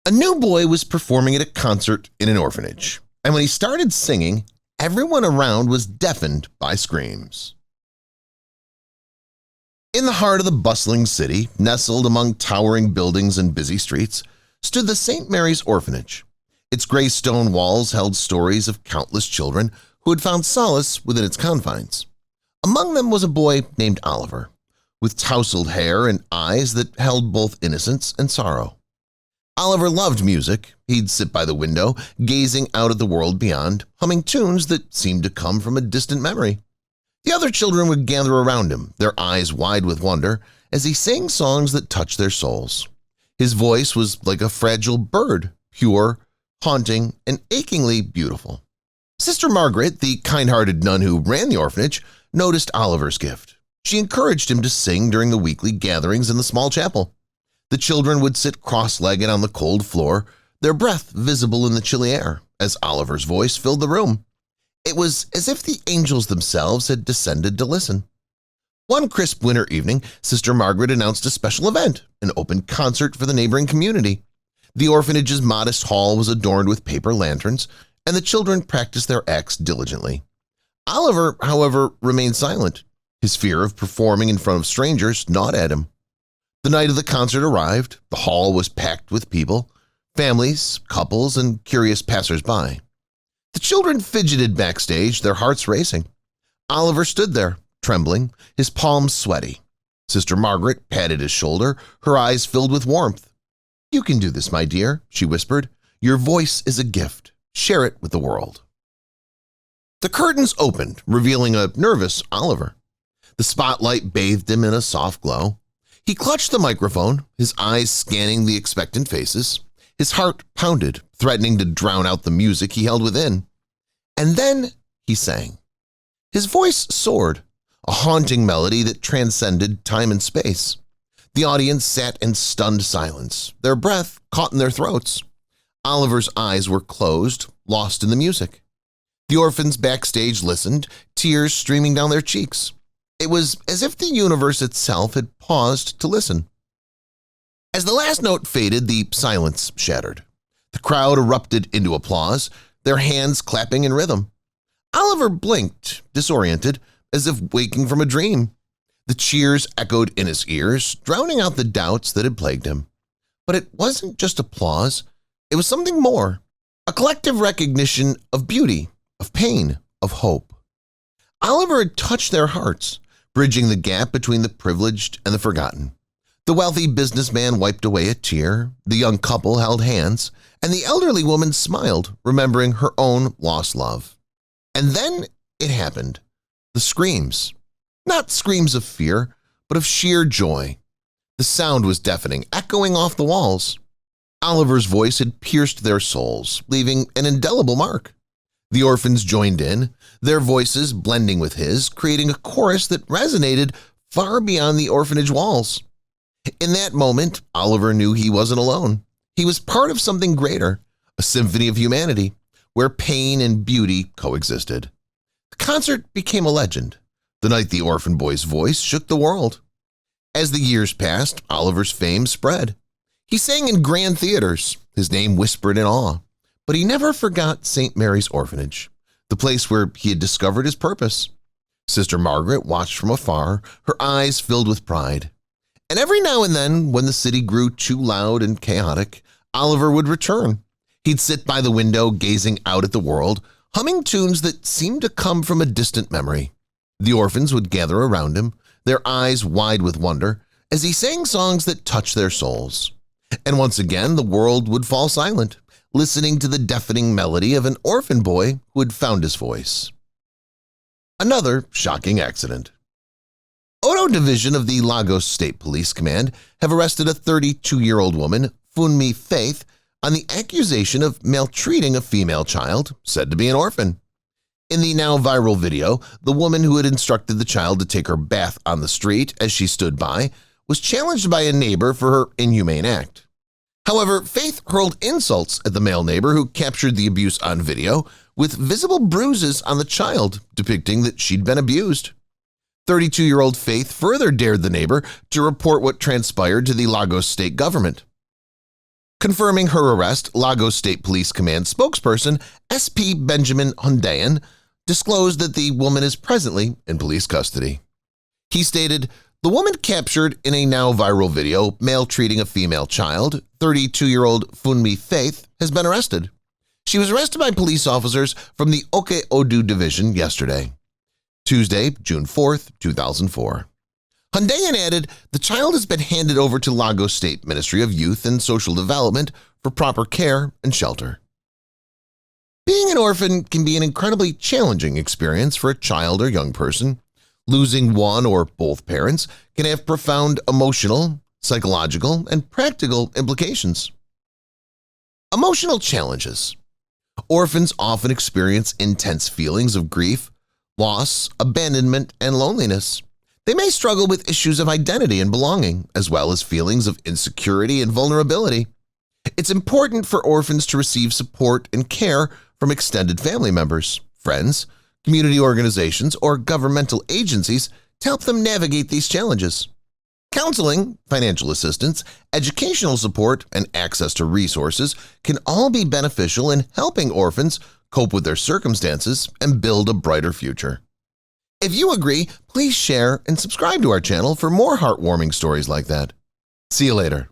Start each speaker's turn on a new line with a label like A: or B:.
A: A new boy was performing at a concert in an orphanage, and when he started singing, everyone around was deafened by screams. In the heart of the bustling city, nestled among towering buildings and busy streets, stood the St. Mary's Orphanage. Its gray stone walls held stories of countless children who had found solace within its confines. Among them was a boy named Oliver, with tousled hair and eyes that held both innocence and sorrow. Oliver loved music. He'd sit by the window, gazing out at the world beyond, humming tunes that seemed to come from a distant memory. The other children would gather around him, their eyes wide with wonder, as he sang songs that touched their souls. His voice was like a fragile bird, pure, haunting, and achingly beautiful. Sister Margaret, the kind-hearted nun who ran the orphanage, noticed Oliver's gift. She encouraged him to sing during the weekly gatherings in the small chapel. The children would sit cross-legged on the cold floor, their breath visible in the chilly air, as Oliver's voice filled the room. It was as if the angels themselves had descended to listen. One crisp winter evening, Sister Margaret announced a special event, an open concert for the neighboring community. The orphanage's modest hall was adorned with paper lanterns, and the children practiced their acts diligently. Oliver, however, remained silent. His fear of performing in front of strangers gnawed at him. The night of the concert arrived. The hall was packed with people, families, couples, and curious passers-by. The children fidgeted backstage, their hearts racing. Oliver stood there, trembling, his palms sweaty. Sister Margaret patted his shoulder, her eyes filled with warmth. "You can do this, my dear," she whispered. "Your voice is a gift. Share it with the world." The curtains opened, revealing a nervous Oliver. The spotlight bathed him in a soft glow. He clutched the microphone, his eyes scanning the expectant faces. His heart pounded, threatening to drown out the music he held within. And then he sang. His voice soared, a haunting melody that transcended time and space. The audience sat in stunned silence, their breath caught in their throats. Oliver's eyes were closed, lost in the music. The orphans backstage listened, tears streaming down their cheeks. It was as if the universe itself had paused to listen. As the last note faded, the silence shattered. The crowd erupted into applause, their hands clapping in rhythm. Oliver blinked, disoriented, as if waking from a dream. The cheers echoed in his ears, drowning out the doubts that had plagued him. But it wasn't just applause. It was something more, a collective recognition of beauty, of pain, of hope. Oliver had touched their hearts, bridging the gap between the privileged and the forgotten. The wealthy businessman wiped away a tear, the young couple held hands, and the elderly woman smiled, remembering her own lost love. And then it happened. The screams. Not screams of fear, but of sheer joy. The sound was deafening, echoing off the walls. Oliver's voice had pierced their souls, leaving an indelible mark. The orphans joined in, their voices blending with his, creating a chorus that resonated far beyond the orphanage walls. In that moment, Oliver knew he wasn't alone. He was part of something greater, a symphony of humanity, where pain and beauty coexisted. The concert became a legend. The night the orphan boy's voice shook the world. As the years passed, Oliver's fame spread. He sang in grand theaters, his name whispered in awe. But he never forgot St. Mary's Orphanage, the place where he had discovered his purpose. Sister Margaret watched from afar, her eyes filled with pride. And every now and then, when the city grew too loud and chaotic, Oliver would return. He'd sit by the window, gazing out at the world, humming tunes that seemed to come from a distant memory. The orphans would gather around him, their eyes wide with wonder, as he sang songs that touched their souls. And once again, the world would fall silent, listening to the deafening melody of an orphan boy who had found his voice. Another shocking accident. Odo Division of the Lagos State Police Command have arrested a 32-year-old woman, Funmi Faith, on the accusation of maltreating a female child, said to be an orphan. In the now viral video, the woman who had instructed the child to take her bath on the street as she stood by was challenged by a neighbor for her inhumane act. However, Faith hurled insults at the male neighbor who captured the abuse on video, with visible bruises on the child depicting that she'd been abused. 32-year-old Faith further dared the neighbor to report what transpired to the Lagos state government. Confirming her arrest, Lagos State Police Command spokesperson SP Benjamin Hundayan disclosed that the woman is presently in police custody. He stated, "The woman captured in a now viral video maltreating a female child, 32-year-old Funmi Faith, has been arrested. She was arrested by police officers from the Oke-Odu Division yesterday, Tuesday, June 4, 2004. Hundayan added, "The child has been handed over to Lagos State Ministry of Youth and Social Development for proper care and shelter." Being an orphan can be an incredibly challenging experience for a child or young person. Losing one or both parents can have profound emotional, psychological, and practical implications. Emotional challenges. Orphans often experience intense feelings of grief, loss, abandonment, and loneliness. They may struggle with issues of identity and belonging, as well as feelings of insecurity and vulnerability. It's important for orphans to receive support and care from extended family members, friends, community organizations, or governmental agencies to help them navigate these challenges. Counseling, financial assistance, educational support, and access to resources can all be beneficial in helping orphans cope with their circumstances and build a brighter future. If you agree, please share and subscribe to our channel for more heartwarming stories like that. See you later.